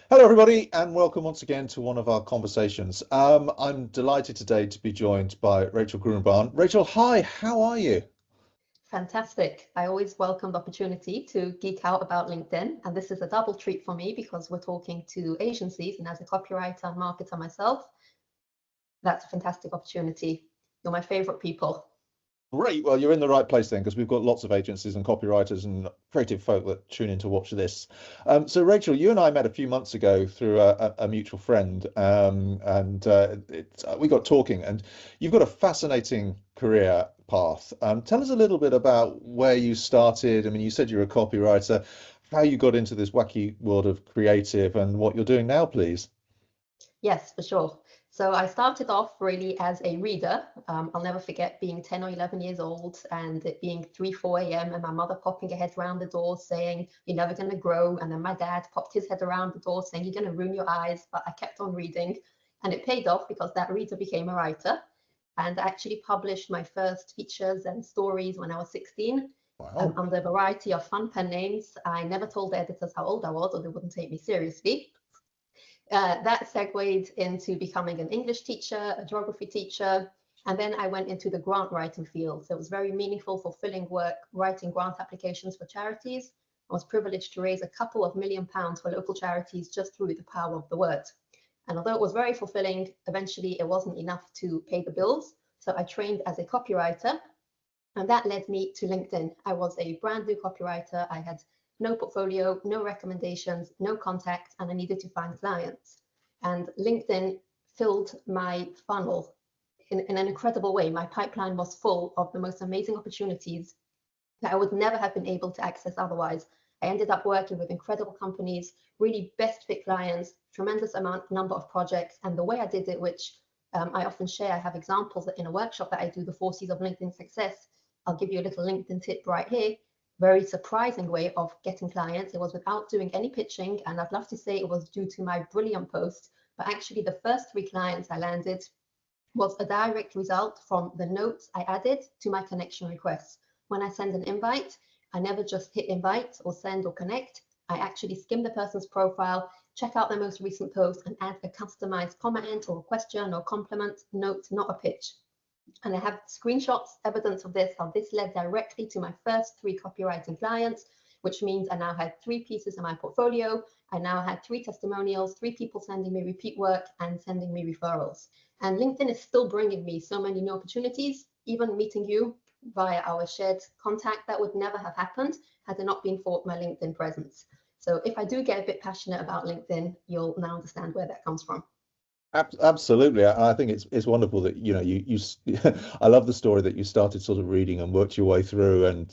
Hello, everybody, and welcome once again to one of our conversations. I'm delighted today to be joined by Rachel Grunbaum. Rachel, hi, how are you? Fantastic. I always welcome the opportunity to geek out about LinkedIn. And this is a double treat for me because we're talking to agencies. And as a copywriter and marketer myself, that's a fantastic opportunity. You're my favorite people. Great. Well, you're in the right place then, because we've got lots of agencies and copywriters and creative folk that tune in to watch this. So, Rachel, you and I met a few months ago through a mutual friend, and we got talking. And you've got a fascinating career path. Tell us a little bit about where you started. I mean, you said you're a copywriter, how you got into this wacky world of creative, and what you're doing now, please. Yes, for sure. So I started off really as a reader. I'll never forget being 10 or 11 years old and it being 3, 4 a.m. and my mother popping her head around the door saying, "You're never going to grow." And then my dad popped his head around the door saying, "You're going to ruin your eyes." But I kept on reading and it paid off because that reader became a writer. And I actually published my first features and stories when I was 16 Wow. under a variety of fun pen names. I never told the editors how old I was or they wouldn't take me seriously. That segued into becoming an English teacher, a geography teacher, and then I went into the grant writing field. So it was very meaningful, fulfilling work, writing grant applications for charities. I was privileged to raise a couple of £1 million for local charities just through the power of the word. And although it was very fulfilling, eventually it wasn't enough to pay the bills. So I trained as a copywriter, and that led me to LinkedIn. I was a brand new copywriter. I had no portfolio, no recommendations, no contacts, and I needed to find clients. And LinkedIn filled my funnel in an incredible way. My pipeline was full of the most amazing opportunities that I would never have been able to access otherwise. I ended up working with incredible companies, really best fit clients, tremendous number of projects. And the way I did it, which I often share, I have examples in a workshop that I do, the 4 C's of LinkedIn Success. I'll give you a little LinkedIn tip right here. Very surprising way of getting clients. It was without doing any pitching. And I'd love to say it was due to my brilliant post, but actually the first 3 clients I landed was a direct result from the notes I added to my connection requests. When I send an invite, I never just hit invite or send or connect. I actually skim the person's profile, check out their most recent post, and add a customized comment or question or compliment note, not a pitch. And I have screenshots, evidence of this, how this led directly to my first 3 copywriting clients, which means I now had 3 pieces in my portfolio. I now had 3 testimonials, 3 people sending me repeat work and sending me referrals. And LinkedIn is still bringing me so many new opportunities, even meeting you via our shared contact. That would never have happened had it not been for my LinkedIn presence. So if I do get a bit passionate about LinkedIn, you'll now understand where that comes from. Absolutely. I think it's wonderful that I love the story that you started sort of reading and worked your way through and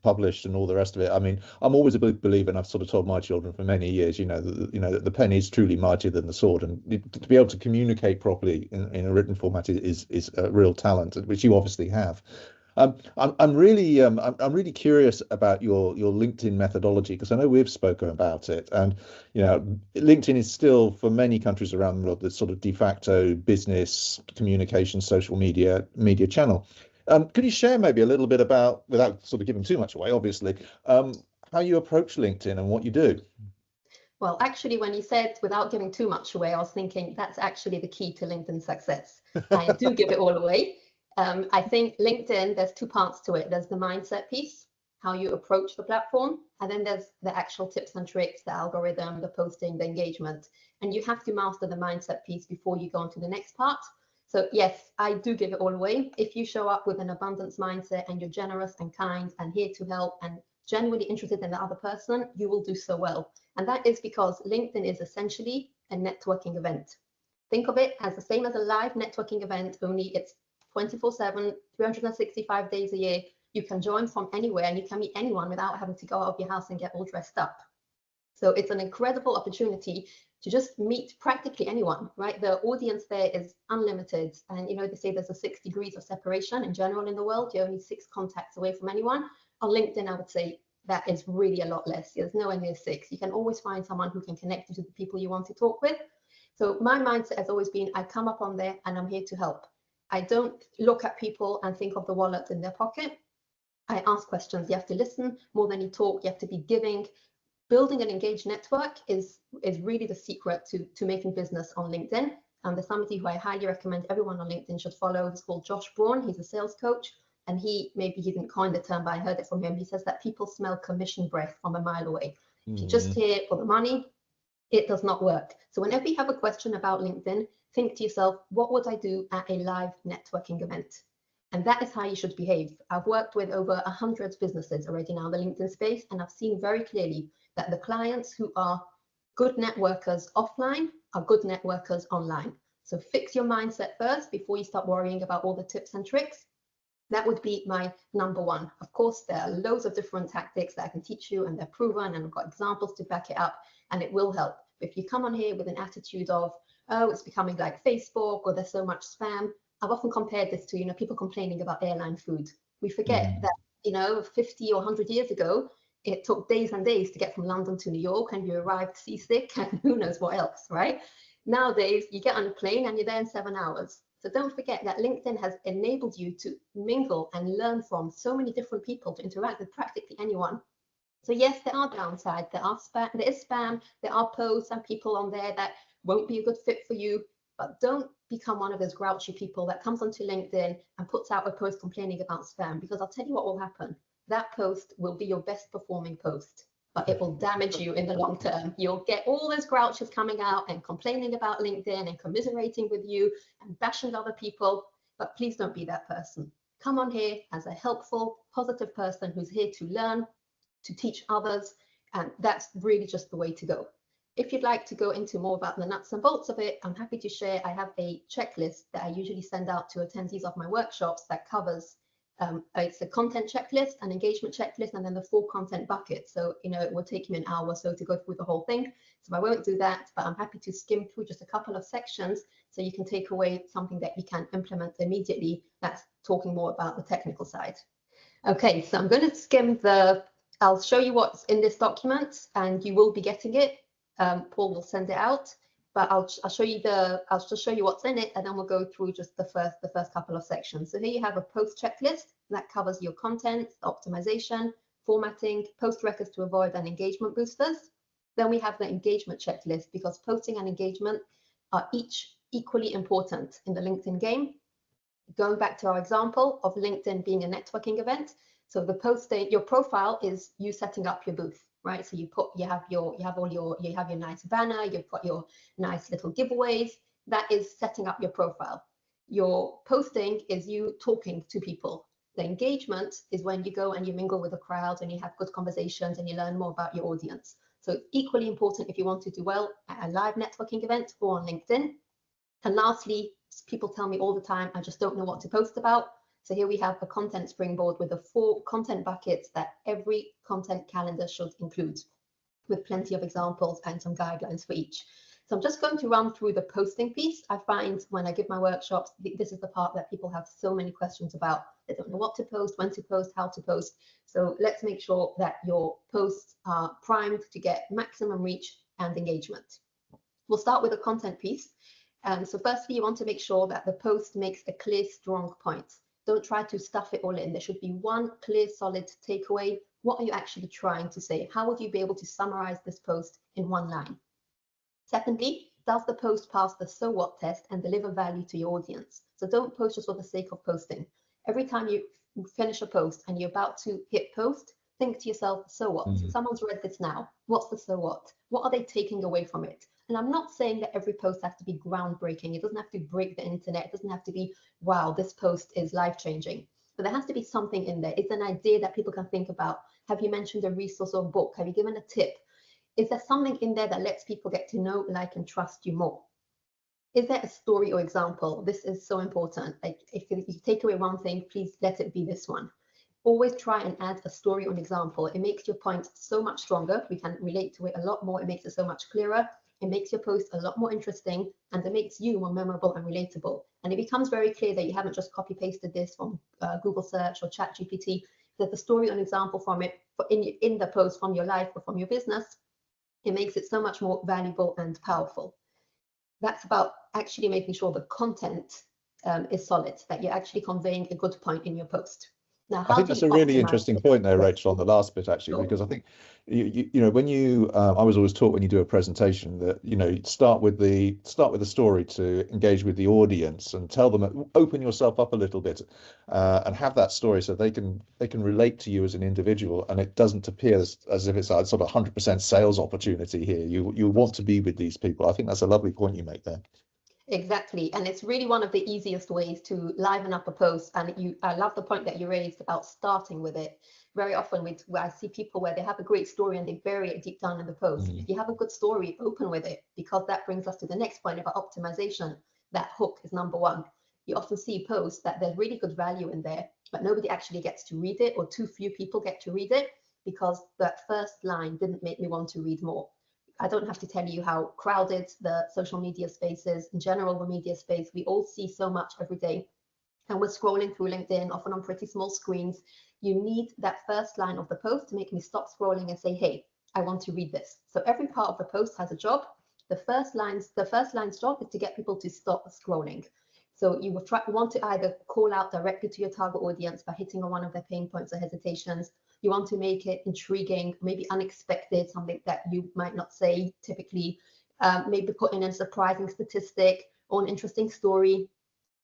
published and all the rest of it. I mean, I'm always a big believer, and I've sort of told my children for many years, that the pen is truly mightier than the sword, and to be able to communicate properly in a written format is a real talent, which you obviously have. I'm really curious about your LinkedIn methodology because I know we've spoken about it, and LinkedIn is still for many countries around the world the sort of de facto business communication social media channel. Could you share maybe a little bit about, without sort of giving too much away, obviously, how you approach LinkedIn and what you do? Well, actually, when you said without giving too much away, I was thinking that's actually the key to LinkedIn success. I do give it all away. I think LinkedIn, there's 2 parts to it. There's the mindset piece, how you approach the platform, and then there's the actual tips and tricks, the algorithm, the posting, the engagement. And you have to master the mindset piece before you go on to the next part. So yes, I do give it all away. If you show up with an abundance mindset and you're generous and kind and here to help and genuinely interested in the other person, you will do so well. And that is because LinkedIn is essentially a networking event. Think of it as the same as a live networking event, only it's 24/7, 365 days a year. You can join from anywhere and you can meet anyone without having to go out of your house and get all dressed up. So it's an incredible opportunity to just meet practically anyone, right? The audience there is unlimited. And they say there's a 6 degrees of separation in general in the world. You're only 6 contacts away from anyone. On LinkedIn, I would say that is really a lot less. There's nowhere near 6. You can always find someone who can connect you to the people you want to talk with. So my mindset has always been, I come up on there and I'm here to help. I don't look at people and think of the wallet in their pocket. I ask questions. You have to listen more than you talk. You have to be giving. building an engaged network is really the secret to making business on LinkedIn. And there's somebody who I highly recommend everyone on LinkedIn should follow. He's called Josh Braun. He's a sales coach. And maybe he didn't coin the term, but I heard it from him. He says that people smell commission breath from a mile away. If you just hear it for the money, it does not work. So whenever you have a question about LinkedIn, think to yourself, what would I do at a live networking event? And that is how you should behave. I've worked with over 100 businesses already now in the LinkedIn space, and I've seen very clearly that the clients who are good networkers offline are good networkers online. So fix your mindset first before you start worrying about all the tips and tricks. That would be my number one. Of course, there are loads of different tactics that I can teach you, and they're proven, and I've got examples to back it up, and it will help. If you come on here with an attitude of, oh, it's becoming like Facebook, or there's so much spam, I've often compared this to, people complaining about airline food. We forget that, 50 or 100 years ago, it took days and days to get from London to New York, and you arrived seasick and who knows what else, right? Nowadays, you get on a plane and you're there in 7 hours. So don't forget that LinkedIn has enabled you to mingle and learn from so many different people, to interact with practically anyone. So yes, there are downsides. There is spam, there are posts and people on there that won't be a good fit for you, but don't become one of those grouchy people that comes onto LinkedIn and puts out a post complaining about spam, because I'll tell you what will happen. That post will be your best performing post, but it will damage you in the long term. You'll get all those grouches coming out and complaining about LinkedIn and commiserating with you and bashing other people, but please don't be that person. Come on here as a helpful, positive person who's here to learn, to teach others, and that's really just the way to go. If you'd like to go into more about the nuts and bolts of it, I'm happy to share. I have a checklist that I usually send out to attendees of my workshops that covers it's a content checklist, an engagement checklist, and then the 4 content buckets. So, it will take me an hour or so to go through the whole thing. So I won't do that, but I'm happy to skim through just a couple of sections so you can take away something that you can implement immediately. That's talking more about the technical side. Okay, so I'm going to skim I'll show you what's in this document, and you will be getting it. Paul will send it out, but I'll just show you what's in it, and then we'll go through just the first couple of sections. So here you have a post checklist that covers your content, optimization, formatting, post records to avoid, and engagement boosters. Then we have the engagement checklist, because posting and engagement are each equally important in the LinkedIn game. Going back to our example of LinkedIn being a networking event, so the posting, your profile is you setting up your booth, right? So you have your nice banner, you've got your nice little giveaways. That is setting up your profile. Your posting is you talking to people. The engagement is when you go and you mingle with the crowd and you have good conversations and you learn more about your audience. So it's equally important if you want to do well at a live networking event or on LinkedIn. And lastly, people tell me all the time, I just don't know what to post about. So here we have a content springboard with the 4 content buckets that every content calendar should include, with plenty of examples and some guidelines for each. So I'm just going to run through the posting piece. I find when I give my workshops, this is the part that people have so many questions about. They don't know what to post, when to post, how to post. So let's make sure that your posts are primed to get maximum reach and engagement. We'll start with the content piece. So firstly, you want to make sure that the post makes a clear, strong point. Don't try to stuff it all in. There should be one clear, solid takeaway. What are you actually trying to say? How would you be able to summarize this post in one line? Secondly, does the post pass the so what test and deliver value to your audience? So don't post just for the sake of posting. Every time you finish a post and you're about to hit post, think to yourself, so what? Someone's read this now. What's the so what? What are they taking away from it? And I'm not saying that every post has to be groundbreaking. It doesn't have to break the internet. It doesn't have to be, wow, this post is life-changing. But there has to be something in there. It's an idea that people can think about. Have you mentioned a resource or book? Have you given a tip? Is there something in there that lets people get to know, like, and trust you more? Is there a story or example? This is so important. Like, if you take away one thing, please let it be this one. Always try and add a story or an example. It makes your point so much stronger. We can relate to it a lot more. It makes it so much clearer. It makes your post a lot more interesting, and it makes you more memorable and relatable. And it becomes very clear that you haven't just copy pasted this from Google search or ChatGPT. There's a story or an example from it in the post from your life or from your business. It makes it so much more valuable and powerful. That's about actually making sure the content is solid, that you're actually conveying a good point in your post. Now, I how think do that's you a really optimize interesting it? point there, Yes, Rachel, on the last bit actually, sure. because I think you know when you I was always taught when you do a presentation that you know start with the story to engage with the audience and tell them open yourself up a little bit and have that story so they can relate to you as an individual and it doesn't appear as if it's a sort of 100% sales opportunity here. You want to be with these people. I think that's a lovely point you make there. Exactly. And it's really one of the easiest ways to liven up a post. And I love the point that you raised about starting with it. Very often where I see people where they have a great story and they bury it deep down in the post. Mm. If you have a good story, open with it, because that brings us to the next point about optimization. That hook is number one. You often see posts that there's really good value in there, but nobody actually gets to read it, or too few people get to read it because that first line didn't make me want to read more. I don't have to tell you how crowded the social media space is, in general, the media space. We all see so much every day. And we're scrolling through LinkedIn, often on pretty small screens. You need that first line of the post to make me stop scrolling and say, hey, I want to read this. So every part of the post has a job. The first line's job is to get people to stop scrolling. So you want to either call out directly to your target audience by hitting on one of their pain points or hesitations. You want to make it intriguing, maybe unexpected, something that you might not say typically, maybe put in a surprising statistic or an interesting story.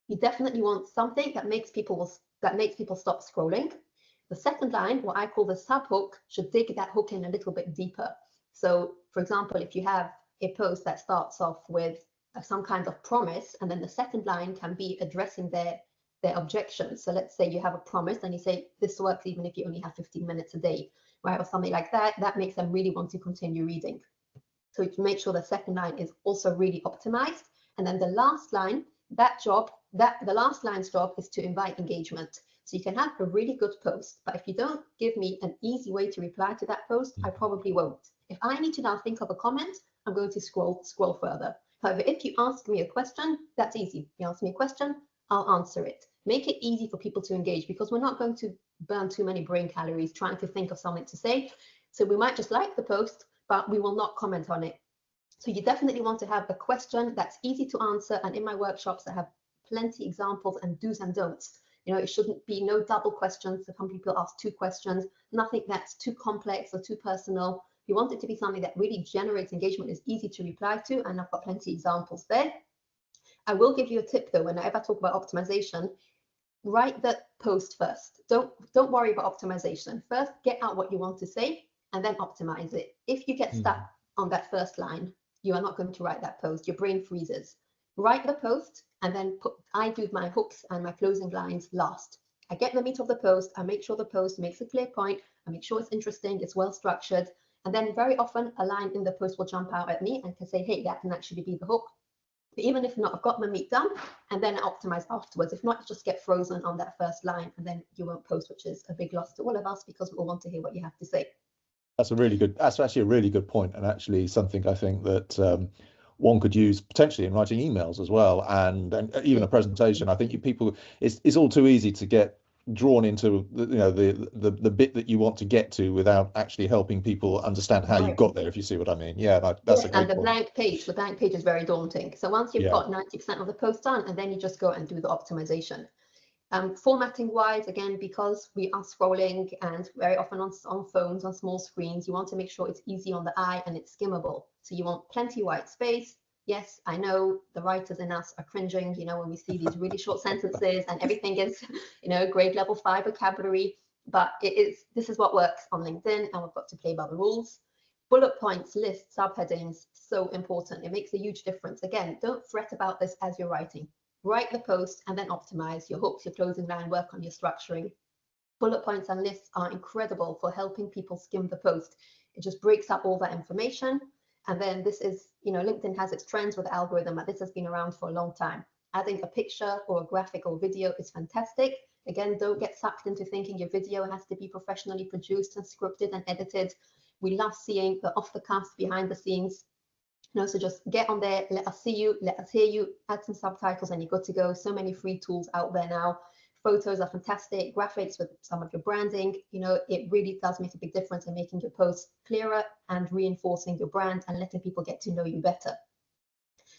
You definitely want something that makes people stop scrolling. The second line, what I call the subhook, should dig that hook in a little bit deeper. So, for example, if you have a post that starts off with some kind of promise, and then the second line can be addressing their objections. So let's say you have a promise and you say, this works even if you only have 15 minutes a day, right? Or something like that. That makes them really want to continue reading. So to make sure the second line is also really optimized. And then the last line, the last line's job is to invite engagement. So you can have a really good post, but if you don't give me an easy way to reply to that post, I probably won't. If I need to now think of a comment, I'm going to scroll further. However, if you ask me a question, that's easy. You ask me a question, I'll answer it. Make it easy for people to engage, because we're not going to burn too many brain calories trying to think of something to say. So we might just like the post, but we will not comment on it. So you definitely want to have a question that's easy to answer. And in my workshops, I have plenty examples and do's and don'ts. You know, it shouldn't be no double questions. So some people ask two questions, nothing that's too complex or too personal. You want it to be something that really generates engagement, is easy to reply to, and I've got plenty of examples there. I will give you a tip though, whenever I talk about optimization, write the post first. Don't worry about optimization. First, get out what you want to say and then optimize it. If you get stuck on that first line, you are not going to write that post. Your brain freezes. Write the post and then I do my hooks and my closing lines last. I get the meat of the post. I make sure the post makes a clear point. I make sure it's interesting, it's well structured. And then very often a line in the post will jump out at me and can say, hey, that can actually be the hook. But even if not, I've got my meat done and then optimize afterwards. If not, you just get frozen on that first line and then you won't post, which is a big loss to all of us because we all want to hear what you have to say. That's actually a really good point, and actually something I think that one could use potentially in writing emails as well, and even a presentation. I think people, it's all too easy to get drawn into the bit that you want to get to without actually helping people understand how you Right. got there, if you see what I mean. Yeah, that's Yes, a and great point. the blank page is very daunting. So once you've Yeah. got 90% of the post done, and then you just go and do the optimization. Formatting wise, again, because we are scrolling and very often on phones, on small screens, you want to make sure it's easy on the eye and it's skimmable. So you want plenty white space. Yes, I know the writers in us are cringing, you know, when we see these really short sentences and everything is, you know, grade level 5 vocabulary, but this is what works on LinkedIn, and we've got to play by the rules. Bullet points, lists, subheadings, so important. It makes a huge difference. Again, don't fret about this as you're writing. Write the post and then optimize your hooks, your closing line, work on your structuring. Bullet points and lists are incredible for helping people skim the post. It just breaks up all that information. And then this is, you know, LinkedIn has its trends with the algorithm, but this has been around for a long time. Adding a picture or a graphic or video is fantastic. Again, don't get sucked into thinking your video has to be professionally produced and scripted and edited. We love seeing the off the cuff, behind the scenes. You know, so just get on there, let us see you, let us hear you, add some subtitles, and you're good to go. So many free tools out there now. Photos are fantastic, graphics with some of your branding. You know, it really does make a big difference in making your posts clearer and reinforcing your brand and letting people get to know you better.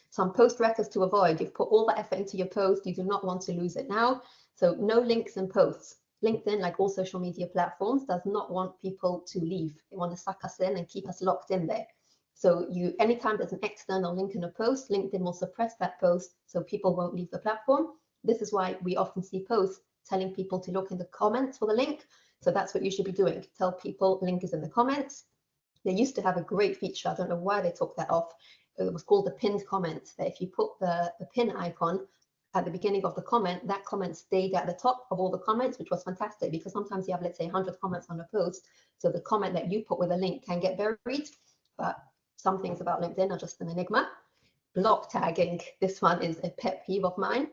Some post records to avoid. You've put all the effort into your post. You do not want to lose it now. So no links in posts. LinkedIn, like all social media platforms, does not want people to leave. They want to suck us in and keep us locked in there. So anytime there's an external link in a post, LinkedIn will suppress that post so people won't leave the platform. This is why we often see posts telling people to look in the comments for the link. So that's what you should be doing. Tell people link is in the comments. They used to have a great feature. I don't know why they took that off. It was called the pinned comment, that if you put the pin icon at the beginning of the comment, that comment stayed at the top of all the comments, which was fantastic because sometimes you have, let's say, 100 comments on a post. So the comment that you put with a link can get buried. But some things about LinkedIn are just an enigma. Block tagging. This one is a pet peeve of mine.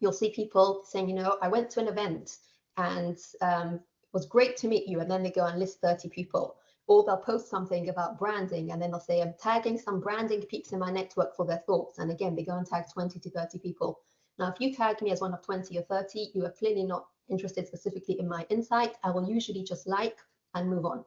You'll see people saying, you know, I went to an event and it was great to meet you. And then they go and list 30 people. Or they'll post something about branding and then they'll say, I'm tagging some branding peeps in my network for their thoughts. And again, they go and tag 20 to 30 people. Now, if you tag me as one of 20 or 30, you are clearly not interested specifically in my insight. I will usually just like and move on.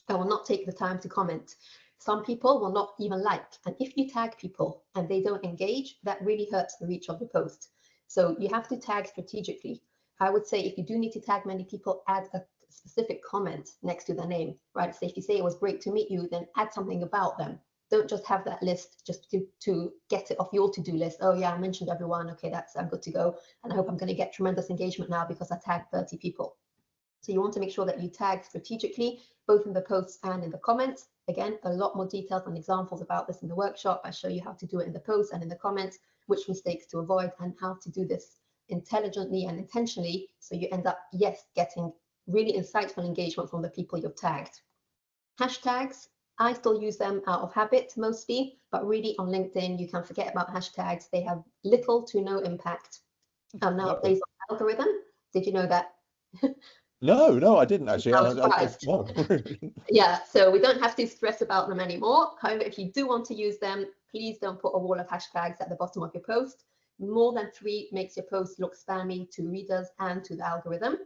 I will not take the time to comment. Some people will not even like. And if you tag people and they don't engage, that really hurts the reach of the post. So you have to tag strategically. I would say if you do need to tag many people, add a specific comment next to their name, right? So if you say it was great to meet you, then add something about them. Don't just have that list just to get it off your to-do list. Oh yeah, I mentioned everyone. Okay, I'm good to go. And I hope I'm going to get tremendous engagement now because I tagged 30 people. So you want to make sure that you tag strategically, both in the posts and in the comments. Again, a lot more details and examples about this in the workshop. I show you how to do it in the posts and in the comments, which mistakes to avoid, and how to do this intelligently and intentionally so you end up, yes, getting really insightful engagement from the people you've tagged. Hashtags, I still use them out of habit mostly, but really on LinkedIn, you can forget about hashtags. They have little to no impact. Nowadays, on algorithm, did you know that? No, I didn't actually. I was surprised. Well, Yeah, so we don't have to stress about them anymore. However, if you do want to use them, please don't put a wall of hashtags at the bottom of your post. More than 3 makes your post look spammy to readers and to the algorithm.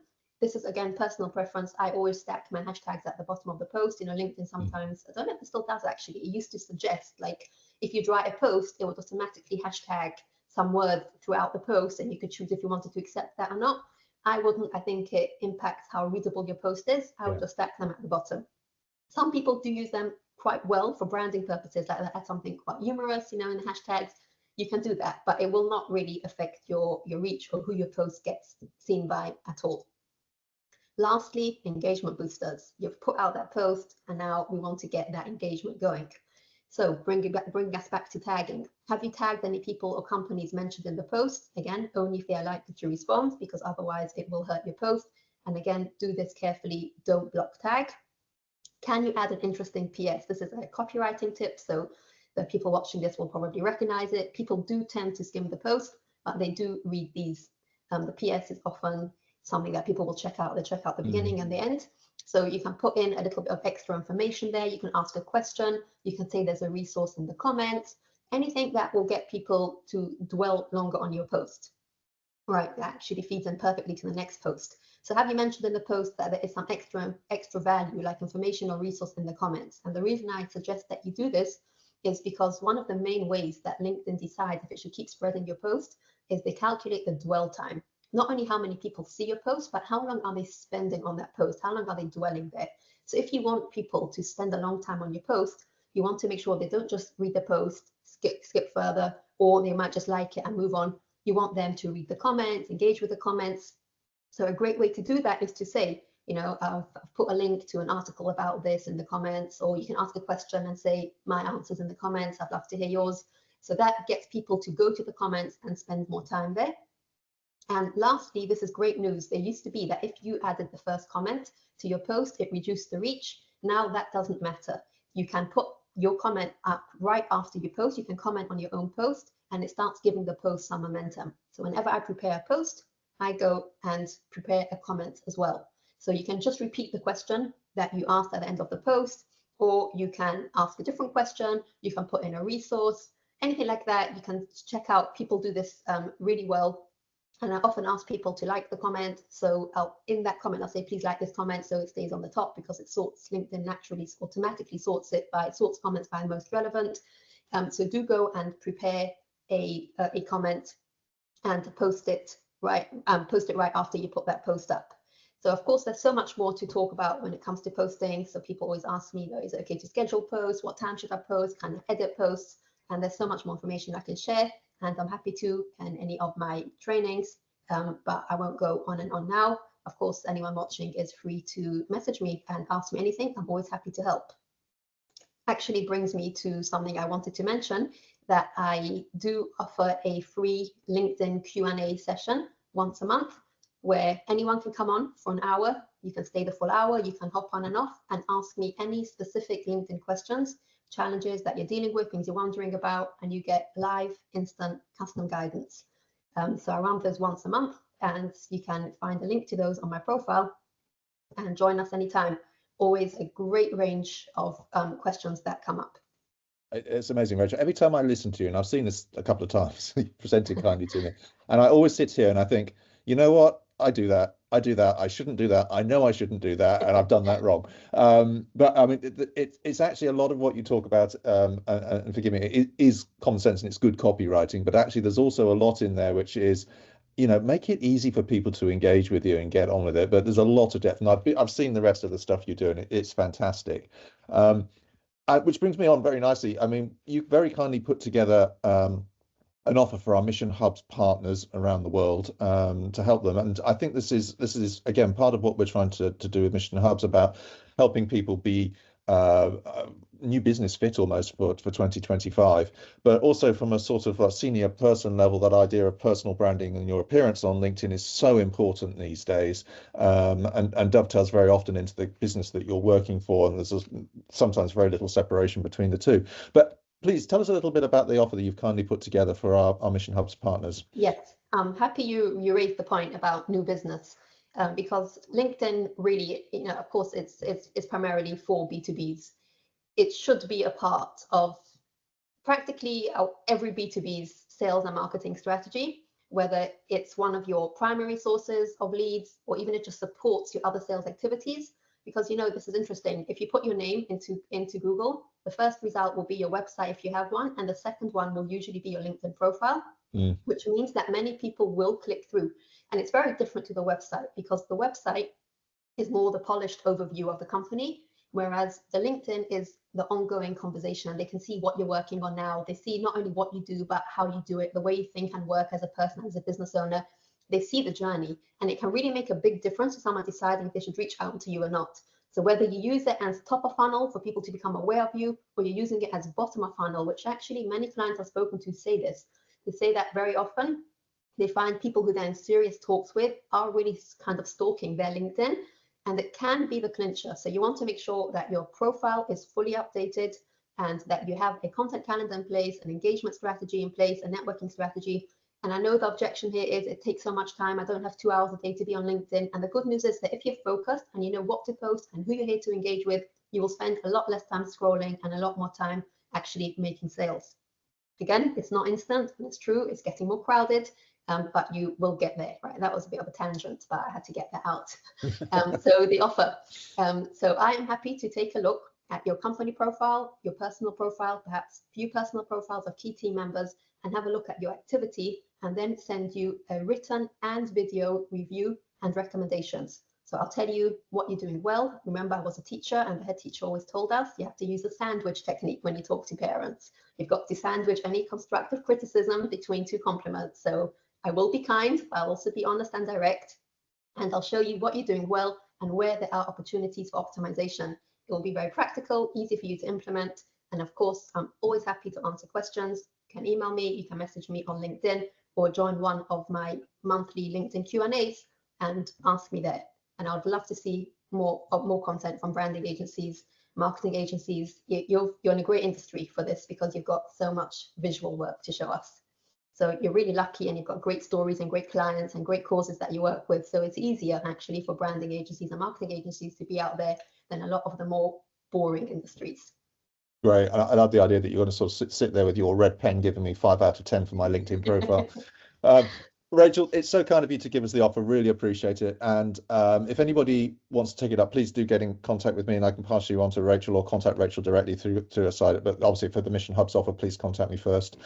This is, again, personal preference. I always stack my hashtags at the bottom of the post. You know, LinkedIn sometimes, I don't know if it still does actually, it used to suggest, like, if you write a post, it would automatically hashtag some word throughout the post, and you could choose if you wanted to accept that or not. I wouldn't. I think it impacts how readable your post is. I would just stack them at the bottom. Some people do use them quite well for branding purposes, like add something quite humorous, you know, in the hashtags. You can do that, but it will not really affect your reach or who your post gets seen by at all. Lastly, engagement boosters. You've put out that post and now we want to get that engagement going. So bring us back to tagging. Have you tagged any people or companies mentioned in the post? Again, only if they are likely to respond, because otherwise it will hurt your post. And again, do this carefully, don't block tag. Can you add an interesting PS? This is a copywriting tip, so the people watching this will probably recognize it. People do tend to skim the post, but they do read these. The PS is often something that people will check out. They check out the beginning and the end. So you can put in a little bit of extra information there. You can ask a question. You can say there's a resource in the comments. Anything that will get people to dwell longer on your post. Right, that actually feeds in perfectly to the next post. So have you mentioned in the post that there is some extra value, like information or resource in the comments? And the reason I suggest that you do this is because one of the main ways that LinkedIn decides if it should keep spreading your post is they calculate the dwell time. Not only how many people see your post, but how long are they spending on that post? How long are they dwelling there? So if you want people to spend a long time on your post, you want to make sure they don't just read the post, skip further, or they might just like it and move on. You want them to read the comments, engage with the comments. So a great way to do that is to say, you know, I've put a link to an article about this in the comments, or you can ask a question and say, my answer's in the comments, I'd love to hear yours. So that gets people to go to the comments and spend more time there. And lastly, this is great news. There used to be that if you added the first comment to your post, it reduced the reach. Now that doesn't matter. You can put your comment up right after your post. You can comment on your own post, and it starts giving the post some momentum. So whenever I prepare a post, I go and prepare a comment as well. So you can just repeat the question that you asked at the end of the post, or you can ask a different question. You can put in a resource, anything like that. You can check out. People do this really well. And I often ask people to like the comment. So in that comment, I'll say, please like this comment so it stays on the top, because it sorts, LinkedIn naturally automatically sorts comments by most relevant. So do go and prepare a comment and post it right after you put that post up. So of course, there's so much more to talk about when it comes to posting. So people always ask me, is it okay to schedule posts? What time should I post? Kind of edit posts? And there's so much more information I can share. And I'm happy to in any of my trainings, but I won't go on and on now. Of course, anyone watching is free to message me and ask me anything. I'm always happy to help. Actually brings me to something I wanted to mention, that I do offer a free LinkedIn Q&A session once a month, where anyone can come on for an hour. You can stay the full hour, you can hop on and off and ask me any specific LinkedIn questions, challenges that you're dealing with, things you're wondering about, and you get live, instant, custom guidance. So I run those once a month, and you can find a link to those on my profile and join us anytime. Always a great range of questions that come up. It's amazing, Rachel. Every time I listen to you, and I've seen this a couple of times, you presented kindly to me, and I always sit here and I think, you know what? I do that. I shouldn't do that. I know I shouldn't do that, and I've done that wrong. But I mean, it's actually a lot of what you talk about, and forgive me, it is common sense and it's good copywriting. But actually, there's also a lot in there which is, make it easy for people to engage with you and get on with it. But there's a lot of depth, and I've seen the rest of the stuff you do, and it's fantastic. Which brings me on very nicely. I mean, you very kindly put together an offer for our Mission Hubs partners around the world to help them. And I think this is again part of what we're trying to do with Mission Hubs, about helping people be new business fit almost for 2025, but also from a sort of a senior person level. That idea of personal branding and your appearance on LinkedIn is so important these days, and dovetails very often into the business that you're working for, and there's sometimes very little separation between the two. But please tell us a little bit about the offer that you've kindly put together for our Mission Hubs partners. Yes, I'm happy you raised the point about new business, because LinkedIn really, of course, it's primarily for B2Bs. It should be a part of practically every B2B's sales and marketing strategy, whether it's one of your primary sources of leads, or even it just supports your other sales activities. Because this is interesting. If you put your name into Google, the first result will be your website if you have one, and the second one will usually be your LinkedIn profile, which means that many people will click through. And it's very different to the website, because the website is more the polished overview of the company, whereas the LinkedIn is the ongoing conversation, and they can see what you're working on now. They see not only what you do, but how you do it, the way you think and work as a person, as a business owner. They see the journey, and it can really make a big difference to someone deciding if they should reach out to you or not. So whether you use it as top of funnel for people to become aware of you, or you're using it as bottom of funnel, which actually many clients I've spoken to say this. They say that very often they find people who they're in serious talks with are really kind of stalking their LinkedIn, and it can be the clincher. So you want to make sure that your profile is fully updated, and that you have a content calendar in place, an engagement strategy in place, a networking strategy. And I know the objection here is it takes so much time. I don't have 2 hours a day to be on LinkedIn. And the good news is that if you're focused and you know what to post and who you're here to engage with, you will spend a lot less time scrolling and a lot more time actually making sales. Again, it's not instant, and it's true, it's getting more crowded, but you will get there, right? That was a bit of a tangent, but I had to get that out. So the offer. So I am happy to take a look at your company profile, your personal profile, perhaps a few personal profiles of key team members, and have a look at your activity, and then send you a written and video review and recommendations. So I'll tell you what you're doing well. Remember, I was a teacher, and the head teacher always told us you have to use the sandwich technique when you talk to parents. You've got to sandwich any constructive criticism between two compliments. So I will be kind, but I'll also be honest and direct, and I'll show you what you're doing well and where there are opportunities for optimization. It will be very practical, easy for you to implement. And of course, I'm always happy to answer questions. You can email me, you can message me on LinkedIn, or join one of my monthly LinkedIn Q&As and ask me there. And I would love to see more content from branding agencies, marketing agencies. You're in a great industry for this, because you've got so much visual work to show us. So you're really lucky, and you've got great stories and great clients and great causes that you work with. So it's easier actually for branding agencies and marketing agencies to be out there than a lot of the more boring industries. Great. I love the idea that you're going to sort of sit there with your red pen giving me 5 out of 10 for my LinkedIn profile. Rachel, it's so kind of you to give us the offer. Really appreciate it. And if anybody wants to take it up, please do get in contact with me, and I can pass you on to Rachel, or contact Rachel directly through a site. But obviously for the Mission Hubs offer, please contact me first.